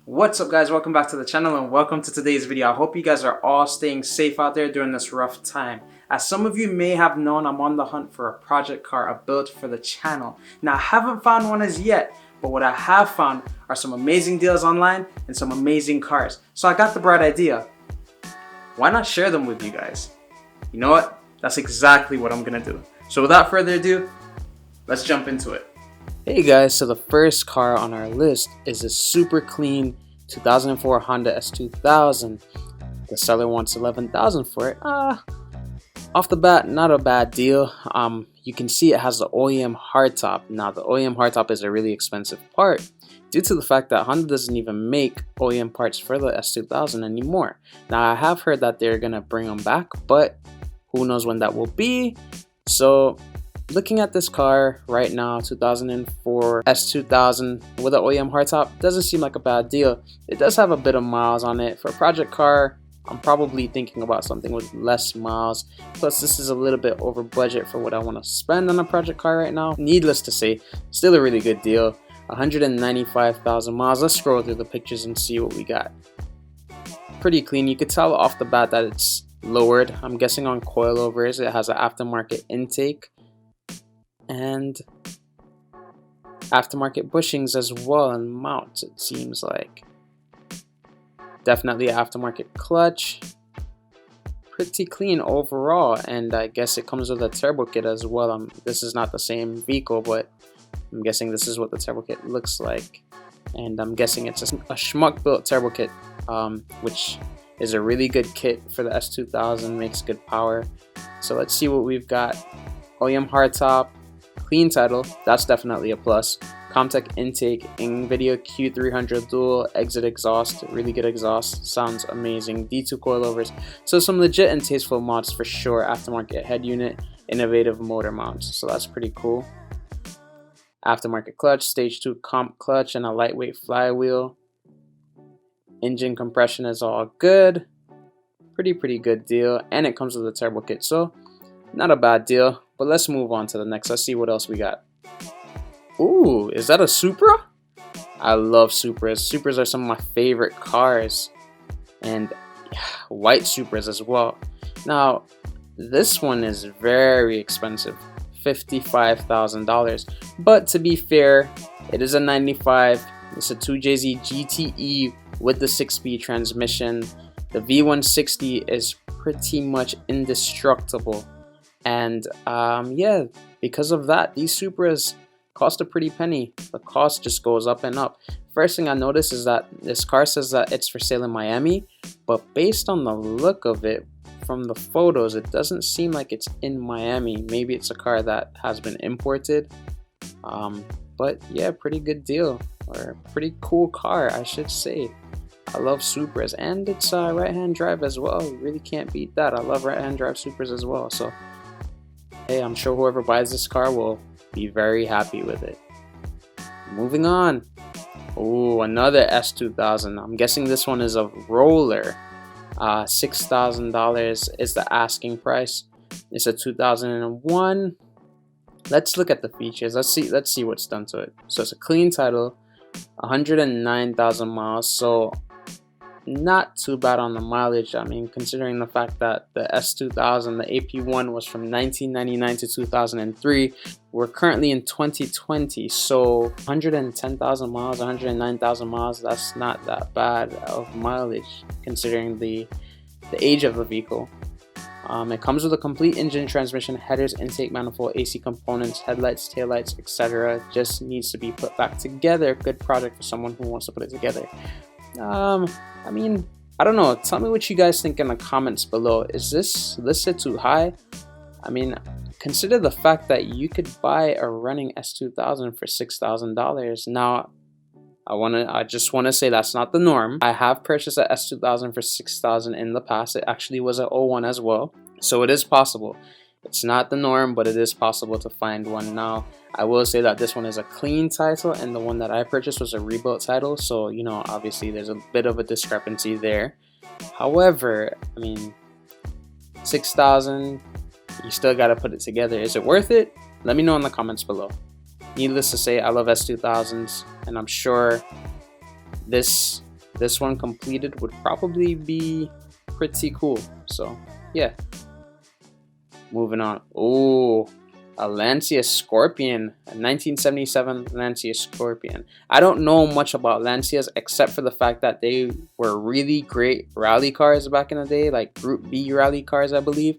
What's up guys, welcome back to the channel and welcome to today's video. I hope you guys are all staying safe out there during this rough time. As some of you may have known, I'm on the hunt for a project car, a build for the channel. Now I haven't found one as yet, but what I have found are some amazing deals online and some amazing cars. So I got the bright idea. Why not share them with you guys? You know what? That's exactly what I'm gonna do. So without further ado, let's jump into it. Hey guys, so the first car on our list is a super clean 2004 Honda S2000. The seller wants $11,000 for it. Off the bat, not a bad deal. You can see it has the OEM hardtop. Now the OEM hardtop is a really expensive part due to the fact that Honda doesn't even make OEM parts for the S2000 anymore. Now I have heard that they're gonna bring them back, but who knows when that will be. So looking at this car right now, 2004 S2000 with an OEM hardtop, doesn't seem like a bad deal. It does have a bit of miles on it. For a project car, I'm probably thinking about something with less miles. Plus, this is a little bit over budget for what I want to spend on a project car right now. Needless to say, still a really good deal. 195,000 miles. Let's scroll through the pictures and see what we got. Pretty clean. You could tell off the bat that it's lowered. I'm guessing on coilovers. It has an aftermarket intake and aftermarket bushings as well, and mounts, it seems like. Definitely an aftermarket clutch. Pretty clean overall, and I guess it comes with a turbo kit as well. This is not the same vehicle, but I'm guessing this is what the turbo kit looks like, and I'm guessing it's a schmuck built turbo kit, which is a really good kit for the S2000, makes good power. So let's see what we've got. OEM hardtop, clean title, that's definitely a plus. Comtech intake, NVIDIA Q300 dual exit exhaust, really good exhaust, sounds amazing. D2 coilovers, so some legit and tasteful mods for sure. Aftermarket head unit, innovative motor mounts, so that's pretty cool. Aftermarket clutch, stage 2 comp clutch, and a lightweight flywheel. Engine compression is all good. Pretty good deal, and it comes with a turbo kit, so not a bad deal. But let's move on to the next. Let's see what else we got. Ooh, is that a Supra? I love Supras. Supras are some of my favorite cars, and white Supras as well. Now, this one is very expensive, $55,000. But to be fair, it is a 95. It's a 2JZ GTE with the 6-speed transmission. The V160 is pretty much indestructible. And yeah, because of that, these Supras cost a pretty penny. The cost just goes up and up. First thing I noticed is that this car says that it's for sale in Miami, but based on the look of it from the photos, it doesn't seem like it's in Miami. Maybe it's a car that has been imported. But yeah, pretty good deal, or pretty cool car, I should say. I love Supras, and it's right-hand drive as well. You really can't beat that. I love right-hand drive Supras as well. So hey, I'm sure whoever buys this car will be very happy with it. Moving on. Oh, another S2000. I'm guessing this one is a roller. $6,000 is the asking price. It's a 2001. Let's look at the features. Let's see what's done to it. So it's a clean title, 109,000 miles. So not too bad on the mileage. I mean, considering the fact that the S2000, the AP1 was from 1999 to 2003, we're currently in 2020, so 110,000 miles, 109,000 miles, that's not that bad of mileage considering the age of the vehicle. It comes with a complete engine, transmission, headers, intake manifold, AC components, headlights, taillights, etc. Just needs to be put back together. Good project for someone who wants to put it together. I mean, I don't know. Tell me what you guys think in the comments below. Is this listed too high? I mean, consider the fact that you could buy a running S2000 for $6,000. Now, I just want to say that's not the norm. I have purchased a S2000 for $6,000 in the past. It actually was an 01 as well. So it is possible. It's not the norm, but it is possible to find one. Now, I will say that this one is a clean title, and the one that I purchased was a rebuilt title. So, you know, obviously there's a bit of a discrepancy there. However, I mean, $6,000, you still got to put it together. Is it worth it? Let me know in the comments below. Needless to say, I love S2000s, and I'm sure this this one completed would probably be pretty cool. So yeah, moving on. Oh, a Lancia Scorpion, a 1977 Lancia Scorpion. I don't know much about Lancias except for the fact that they were really great rally cars back in the day, like Group B rally cars, I believe.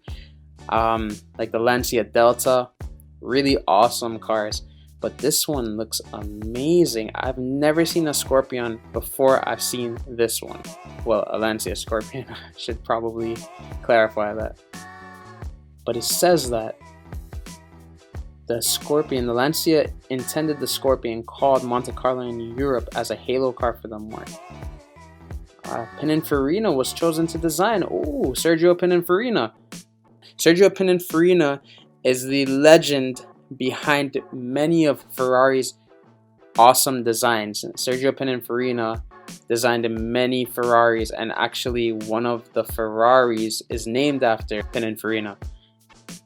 Like the Lancia Delta, really awesome cars. But this one looks amazing. I've never seen a Scorpion before I've seen this one. Well, a Lancia Scorpion. I should probably clarify that. But it says that the Scorpion, the Lancia intended the Scorpion called Monte Carlo in Europe as a halo car for the marque. Pininfarina was chosen to design. Oh, Sergio Pininfarina. Sergio Pininfarina is the legend behind many of Ferrari's awesome designs. Sergio Pininfarina designed many Ferraris, and actually one of the Ferraris is named after Pininfarina.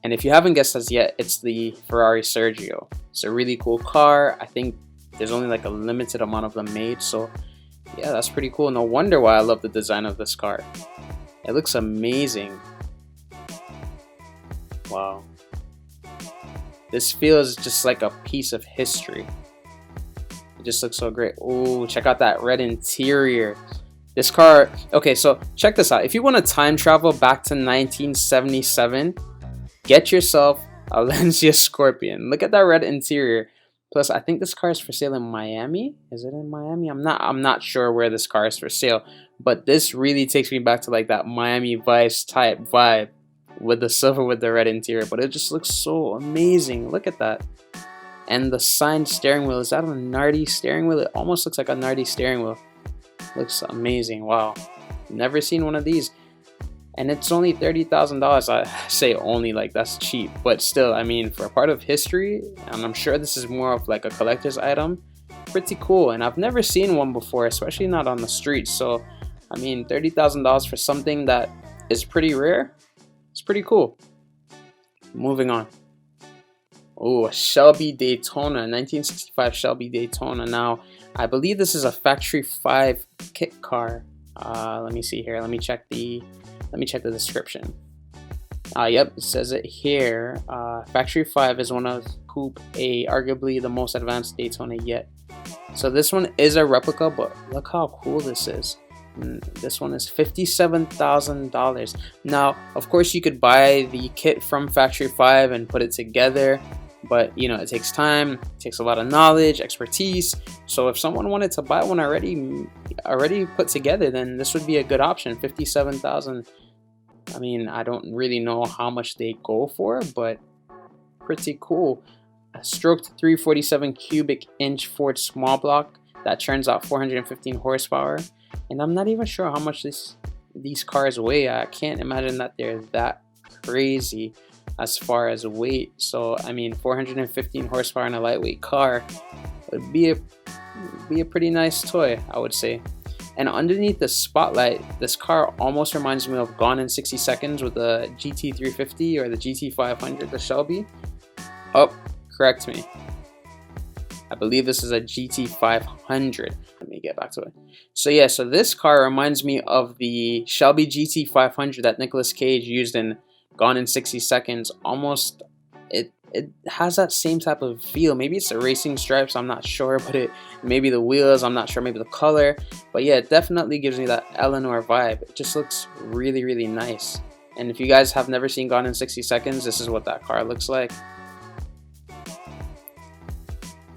And if you haven't guessed as yet, it's the Ferrari Sergio. It's a really cool car. I think there's only like a limited amount of them made, so yeah, that's pretty cool. No wonder why I love the design of this car. It looks amazing. Wow. This feels just like a piece of history. It just looks so great. Oh, check out that red interior. This car, okay, so check this out. If you want to time travel back to 1977, get yourself a Lancia Scorpion. Look at that red interior. Plus, I think this car is for sale in Miami. Is it in Miami? I'm not sure where this car is for sale, but this really takes me back to like that Miami Vice type vibe with the silver with the red interior. But it just looks so amazing. Look at that. And the signed steering wheel, is that a Nardi steering wheel? It almost looks like a Nardi steering wheel. Looks amazing. Wow, never seen one of these. And it's only $30,000. I say only, like that's cheap, but still, I mean, for a part of history, and I'm sure this is more of like a collector's item, pretty cool. And I've never seen one before, especially not on the streets. So I mean, $30,000 for something that is pretty rare, it's pretty cool. Moving on. Oh, a Shelby Daytona, 1965 Shelby Daytona. Now, I believe this is a factory 5 kit car. Let me see here. Let me check the description. Yep, it says it here. Factory 5 is one of Coupe A, arguably the most advanced Daytona yet. So this one is a replica, but look how cool this is. This one is $57,000. Now, of course, you could buy the kit from Factory 5 and put it together, but you know, it takes time, it takes a lot of knowledge, expertise. So if someone wanted to buy one already put together, then this would be a good option. $57,000. I mean, I don't really know how much they go for, but pretty cool. A stroked 347 cubic inch Ford small block that churns out 415 horsepower. And I'm not even sure how much these cars weigh. I can't imagine that they're that crazy as far as weight. So I mean, 415 horsepower in a lightweight car would be a pretty nice toy, I would say. And underneath the spotlight, this car almost reminds me of Gone in 60 Seconds with the GT350 or the GT500, the Shelby. Oh, correct me. I believe this is a GT500. Let me get back to it. So yeah, so this car reminds me of the Shelby GT500 that Nicolas Cage used in Gone in 60 Seconds. Almost, it has that same type of feel. Maybe it's the racing stripes, I'm not sure, but maybe the wheels, I'm not sure, maybe the color. But yeah, it definitely gives me that Eleanor vibe. It just looks really, really nice. And if you guys have never seen Gone in 60 Seconds, this is what that car looks like.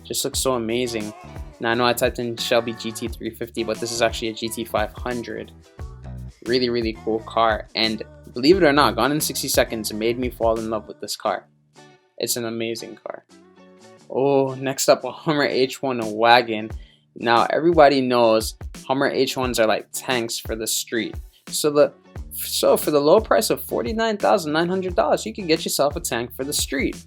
Just looks so amazing. Now I know I typed in Shelby GT350, but this is actually a GT500. Really, really cool car. And believe it or not, Gone in 60 Seconds made me fall in love with this car. It's an amazing car. Oh, next up, a Hummer H1 wagon. Now everybody knows Hummer H1s are like tanks for the street. So for the low price of $49,900, you can get yourself a tank for the street.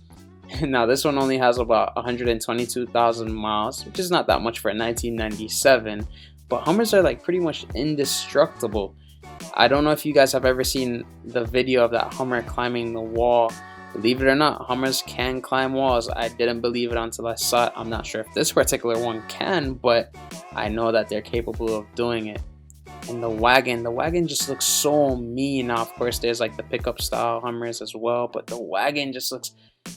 Now this one only has about 122,000 miles, which is not that much for a 1997, but Hummers are like pretty much indestructible. I don't know if you guys have ever seen the video of that Hummer climbing the wall. Believe it or not, Hummers can climb walls. I didn't believe it until I saw it. I'm not sure if this particular one can, but I know that they're capable of doing it. And the wagon just looks so mean. Now, of course, there's like the pickup style Hummers as well, but the wagon just looks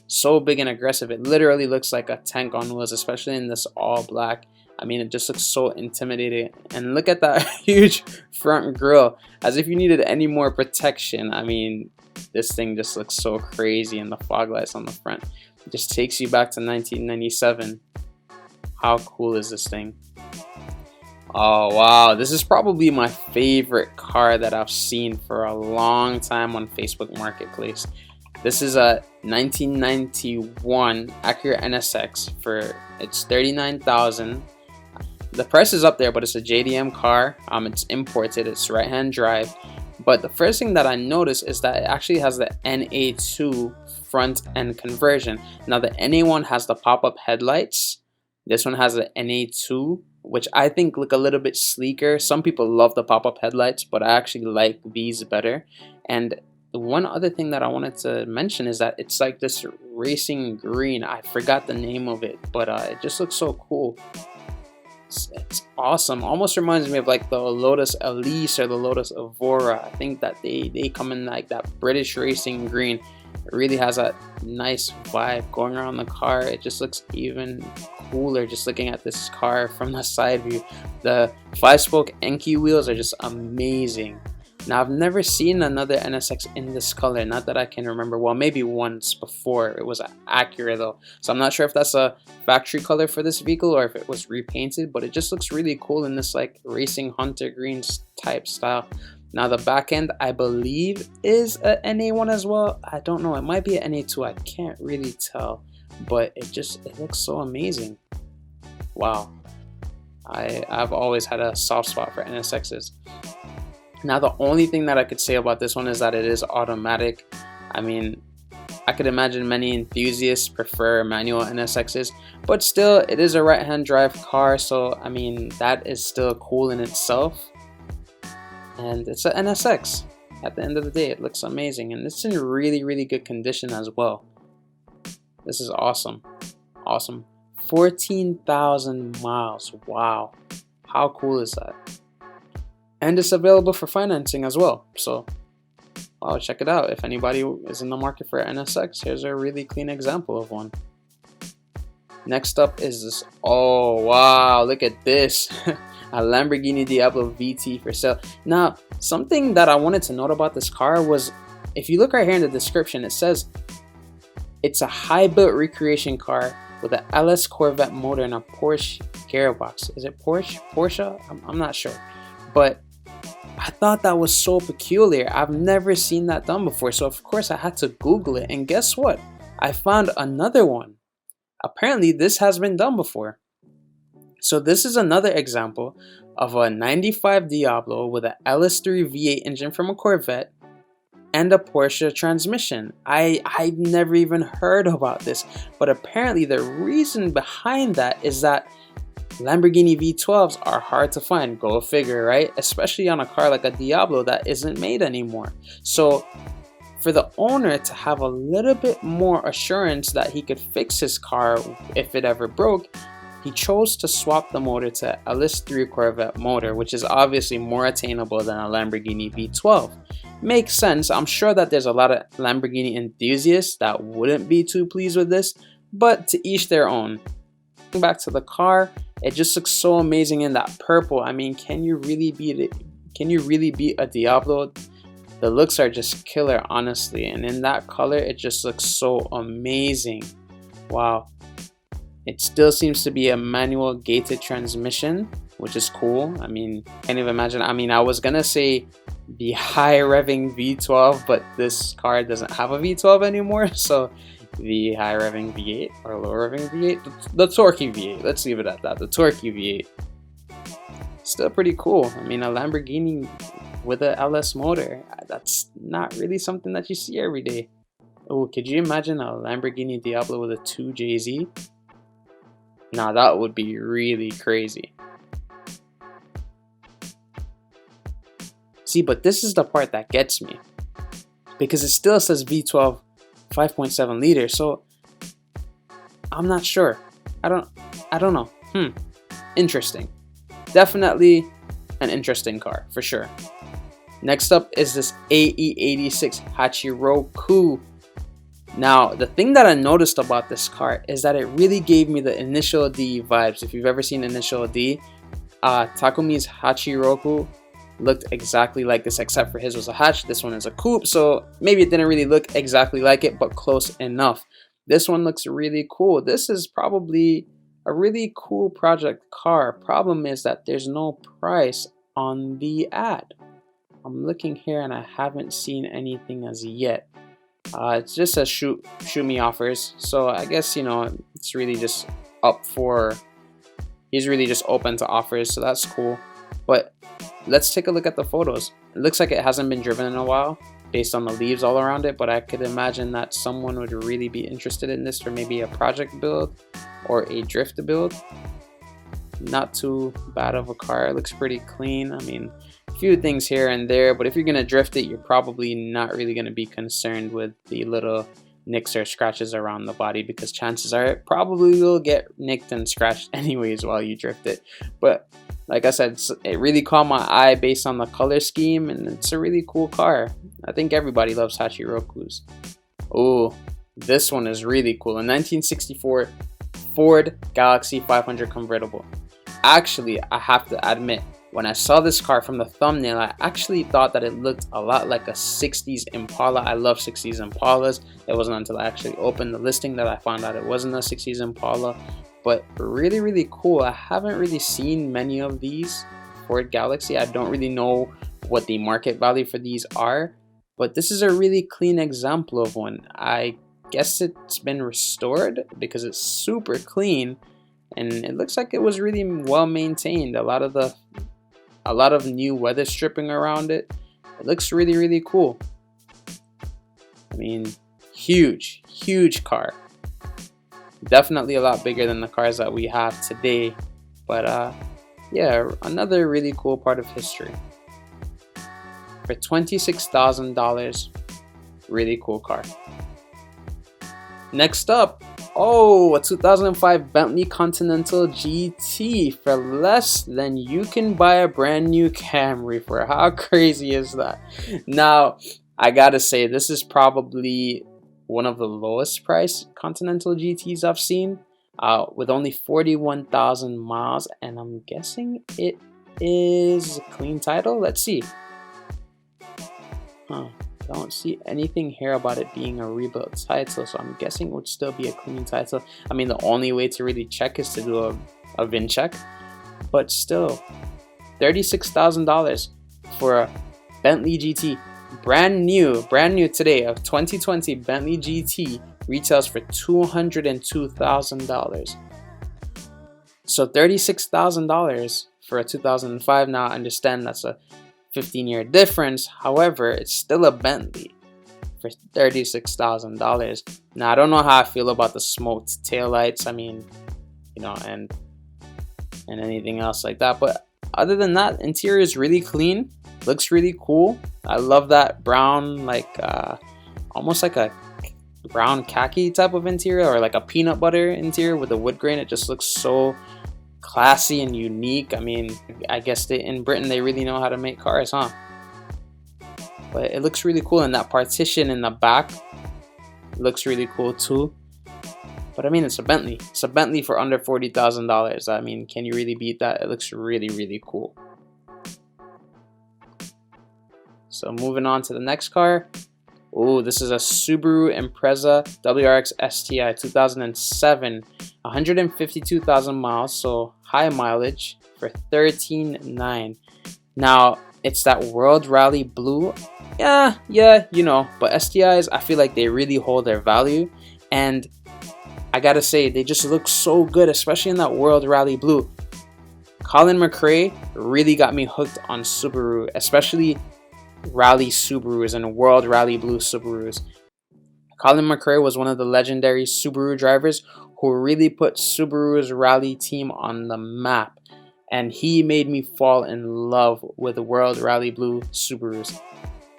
so big and aggressive. It literally looks like a tank on wheels, especially in this all black. I mean, it just looks so intimidating. And look at that huge front grille, as if you needed any more protection. I mean, this thing just looks so crazy, and the fog lights on the front, it just takes you back to 1997. How cool is this thing? Oh wow, this is probably my favorite car that I've seen for a long time on Facebook Marketplace. This is a 1991 Acura NSX for it's $39,000. The price is up there, but it's a JDM car. It's imported, it's right-hand drive. But the first thing that I noticed is that it actually has the NA2 front end conversion. Now the NA1 has the pop-up headlights. This one has the NA2, which I think look a little bit sleeker. Some people love the pop-up headlights, but I actually like these better. And one other thing that I wanted to mention is that it's like this racing green. I forgot the name of it, but it just looks so cool. It's awesome. Almost reminds me of like the Lotus Elise or the Lotus Evora. I think that they come in like that British racing green. It really has a nice vibe going around the car. It just looks even cooler just looking at this car from the side view. The 5-spoke Enki wheels are just amazing. Now, I've never seen another NSX in this color, not that I can remember. Well, maybe once before. It was Acura though, so I'm not sure if that's a factory color for this vehicle or if it was repainted, but it just looks really cool in this like racing hunter green type style. Now the back end, I believe, is a NA1 as well. I don't know, it might be an NA2, I can't really tell, but it looks so amazing. Wow, I've always had a soft spot for NSXs. Now the only thing that I could say about this one is that it is automatic. I mean, I could imagine many enthusiasts prefer manual NSXs, but still it is a right-hand drive car, so I mean that is still cool in itself. And it's an NSX. At the end of the day, it looks amazing, and it's in really good condition as well. This is awesome. Awesome. 14,000 miles. Wow, how cool is that? And it's available for financing as well, so I'll check it out. If anybody is in the market for an NSX, here's a really clean example of one. Next up is this. Oh wow, look at this. A Lamborghini Diablo VT for sale. Now, something that I wanted to note about this car was, if you look right here in the description, it says it's a high-built recreation car with an LS Corvette motor and a Porsche gearbox. Is it Porsche? I'm not sure, but I thought that was so peculiar. I've never seen that done before, so of course I had to Google it, and guess what? I found another one. Apparently this has been done before. So this is another example of a 95 Diablo with an LS3 V8 engine from a Corvette and a Porsche transmission. I've never even heard about this, but apparently the reason behind that is that Lamborghini V12s are hard to find. Go figure, right? Especially on a car like a Diablo that isn't made anymore. So for the owner to have a little bit more assurance that he could fix his car if it ever broke, he chose to swap the motor to LS3 Corvette motor, which is obviously more attainable than a Lamborghini V12. Makes sense. I'm sure that there's a lot of Lamborghini enthusiasts that wouldn't be too pleased with this, but to each their own. Back to the car, it just looks so amazing in that purple. I mean, can you really beat it? Can you really beat a Diablo? The looks are just killer, honestly, and in that color it just looks so amazing. Wow. It still seems to be a manual gated transmission, which is cool. I mean, can't even imagine. I mean, I was gonna say the high revving V12, but this car doesn't have a V12 anymore, so the high revving V8 or low revving V8, the torquey V8, let's leave it at that, the torquey V8. Still pretty cool. I mean, a Lamborghini with a LS motor, that's not really something that you see every day. Oh, could you imagine a Lamborghini Diablo with a 2JZ? Nah, that would be really crazy. See, but this is the part that gets me, because it still says V12 5.7 liters, so I'm not sure. I don't know. Interesting. Definitely an interesting car for sure. Next up is this AE86 Hachiroku. Now, the thing that I noticed about this car is that it really gave me the Initial D vibes. If you've ever seen Initial D, Takumi's Hachiroku looked exactly like this, except for his was a hatch, this one is a coupe, so maybe it didn't really look exactly like it, but close enough. This one looks really cool. This is probably a really cool project car. Problem is that there's no price on the ad. I'm looking here and I haven't seen anything as yet. It's just a shoot me offers, so I guess, you know, it's really just up for, he's really just open to offers, so that's cool. But let's take a look at the photos. It looks like it hasn't been driven in a while based on the leaves all around it, but I could imagine that someone would really be interested in this for maybe a project build or a drift build. Not too bad of a car. It looks pretty clean. I mean, a few things here and there, but if you're gonna drift it, you're probably not really gonna be concerned with the little nicks or scratches around the body, because chances are it probably will get nicked and scratched anyways while you drift it. But like I said, it really caught my eye based on the color scheme, and it's a really cool car. I think everybody loves Hachirokus. Oh, this one is really cool. A 1964 Ford Galaxie 500 convertible. Actually, I have to admit, when I saw this car from the thumbnail, I actually thought that it looked a lot like a 60s Impala. I love 60s Impalas. It wasn't until I actually opened the listing that I found out it wasn't a 60s Impala. But really, really cool. I haven't really seen many of these Ford Galaxie. I don't really know what the market value for these are, but this is a really clean example of one. I guess it's been restored because it's super clean, and it looks like it was really well maintained. A lot of new weather stripping around it. It looks really, really cool. I mean, huge car. Definitely a lot bigger than the cars that we have today, but yeah, another really cool part of history. For $26,000, really cool car. Next up, oh, a 2005 Bentley Continental GT for less than you can buy a brand new Camry for. How crazy is that? Now, I gotta say, this is probably one of the lowest price Continental GTs I've seen, with only 41,000 miles, and I'm guessing it is a clean title. Let's see. Don't see anything here about it being a rebuilt title, so I'm guessing it would still be a clean title. I mean, the only way to really check is to do a VIN check, but still, $36,000 for a Bentley GT. Brand new today, a 2020 Bentley GT retails for $202,000. So $36,000 for a 2005. Now I understand that's a 15-year difference. However, it's still a Bentley for $36,000. Now I don't know how I feel about the smoked taillights. I mean, you know, and anything else like that. But other than that, interior is really clean. Looks really cool. I love that brown, like almost like a brown khaki type of interior, or like a peanut butter interior with a wood grain. It just looks so classy and unique. I mean, I guess in Britain they really know how to make cars, huh? But it looks really cool, and that partition in the back looks really cool too. But I mean, it's a Bentley. It's a Bentley for under $40,000. I mean, can you really beat that? It looks really, really cool. So moving on to the next car. Oh, this is a Subaru Impreza WRX STI 2007, 152,000 miles, so high mileage, for $13,900. Now, it's that World Rally Blue. Yeah, you know, but STIs, I feel like they really hold their value, and I gotta say, they just look so good, especially in that World Rally Blue. Colin McRae really got me hooked on Subaru, especially Rally Subarus and World Rally Blue Subarus. Colin McRae was one of the legendary Subaru drivers who really put Subaru's rally team on the map, and he made me fall in love with World Rally Blue Subarus.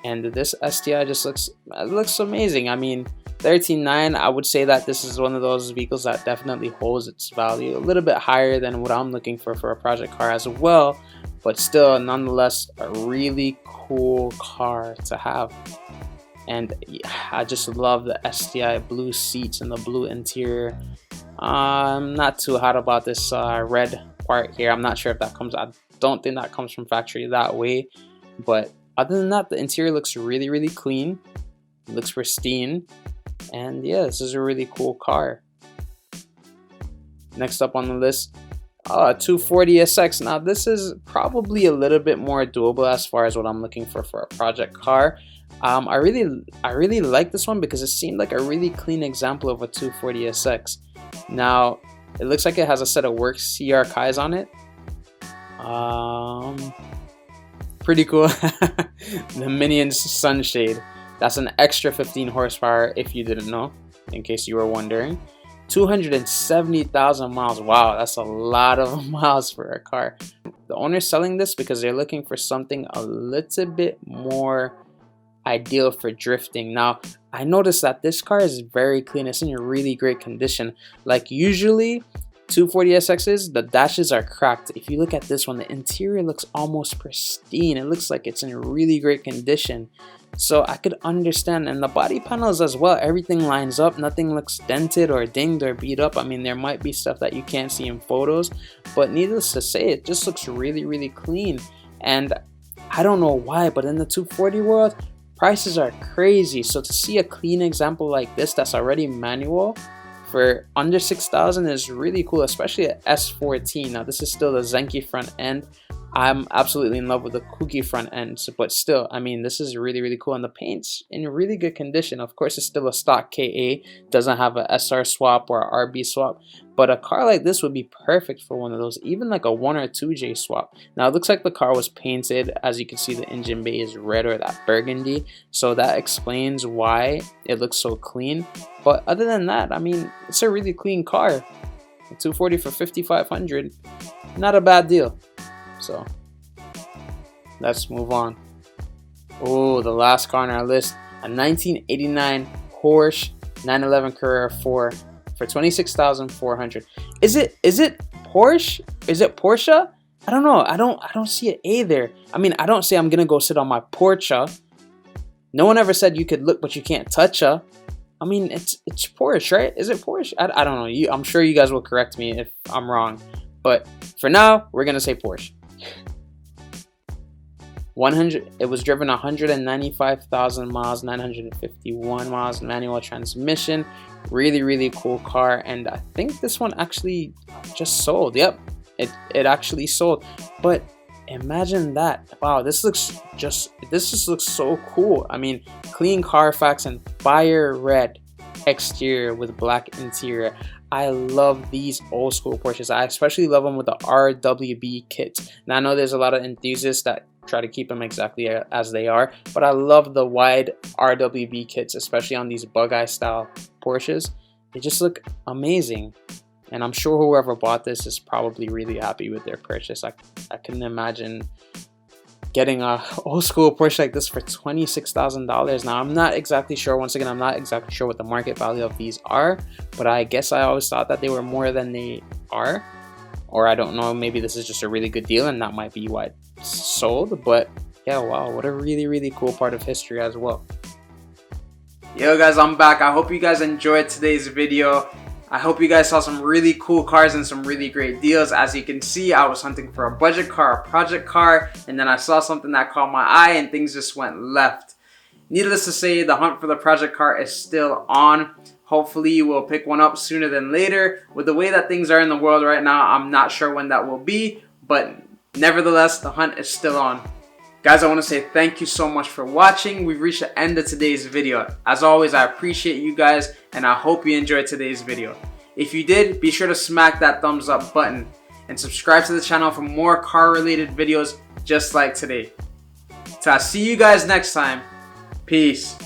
And this STI just looks amazing. I mean, $13,900, I would say that this is one of those vehicles that definitely holds its value, a little bit higher than what I'm looking for a project car as well. but still, nonetheless, a really cool car to have. And I just love the STI blue seats and the blue interior. I'm not too hot about this red part here. I'm not sure if that comes, I don't think that comes from factory that way, but other than that, the interior looks really clean. It looks pristine, and yeah, this is a really cool car. Next up on the list, 240 SX. Now this is probably a little bit more doable as far as what I'm looking for a project car. I really like this one because it seemed like a really clean example of a 240 SX. Now it looks like it has a set of works CR Kais on it. Pretty cool. The Minion sunshade. That's an extra 15 horsepower if you didn't know, in case you were wondering. 270,000 miles. Wow, that's a lot of miles for a car. The owner's selling this because they're looking for something a little bit more ideal for drifting. Now, I noticed that this car is very clean. It's in a really great condition. Like usually 240 SXs, the dashes are cracked. If you look at this one, the interior looks almost pristine. It looks like it's in really great condition. So I could understand, and the body panels as well, everything lines up, nothing looks dented or dinged or beat up. I mean, there might be stuff that you can't see in photos, but needless to say, it just looks really clean. And I don't know why, but in the 240 world, prices are crazy. So to see a clean example like this that's already manual for under 6,000 is really cool, especially at S14. Now this is still the Zenki front end. I'm absolutely in love with the Kuki front end, but still, I mean, this is really cool, and the paint's in really good condition. Of course, it's still a stock KA, doesn't have a SR swap or a RB swap, but a car like this would be perfect for one of those, even like a 1 or 2J swap. Now it looks like the car was painted. As you can see, the engine bay is red or that burgundy, so that explains why it looks so clean. But other than that, I mean, it's a really clean car. A 240 for 5,500, not a bad deal. So let's move on. Oh, the last car on our list, a 1989 Porsche 911 Carrera 4 for 26,400. Is it Porsche? Is it Porsche? I don't know. I don't see an A there. I mean, I don't say I'm gonna go sit on my Porsche. No one ever said you could look but you can't touch her. I mean, it's Porsche, right? Is it Porsche? I don't know. I'm sure you guys will correct me if I'm wrong, but for now, we're gonna say Porsche. It was driven 195,000 miles, 951 miles, manual transmission. Really cool car, and I think this one actually just sold. Yep, it actually sold. But imagine that. Wow, this just looks so cool. I mean, clean Carfax and fire red exterior with black interior. I love these old school Porsches. I especially love them with the RWB kits. Now I know there's a lot of enthusiasts that try to keep them exactly as they are, but I love the wide RWB kits, especially on these bug-eye style Porsches. They just look amazing, and I'm sure whoever bought this is probably really happy with their purchase. I couldn't imagine getting a old school Porsche like this for $26,000. Now I'm not exactly sure, once again, I'm not exactly sure what the market value of these are, but I guess I always thought that they were more than they are, or I don't know, maybe this is just a really good deal and that might be why it sold. But yeah, wow, what a really cool part of history as well. Yo guys, I'm back. I hope you guys enjoyed today's video. I hope you guys saw some really cool cars and some really great deals. As you can see, I was hunting for a budget car, a project car, and then I saw something that caught my eye and things just went left. Needless to say, the hunt for the project car is still on. Hopefully you will pick one up sooner than later. With the way that things are in the world right now, I'm not sure when that will be, but nevertheless, the hunt is still on. Guys, I want to say thank you so much for watching. We've reached the end of today's video. As always, I appreciate you guys, and I hope you enjoyed today's video. If you did, be sure to smack that thumbs up button and subscribe to the channel for more car related videos just like today. So I'll see you guys next time. Peace.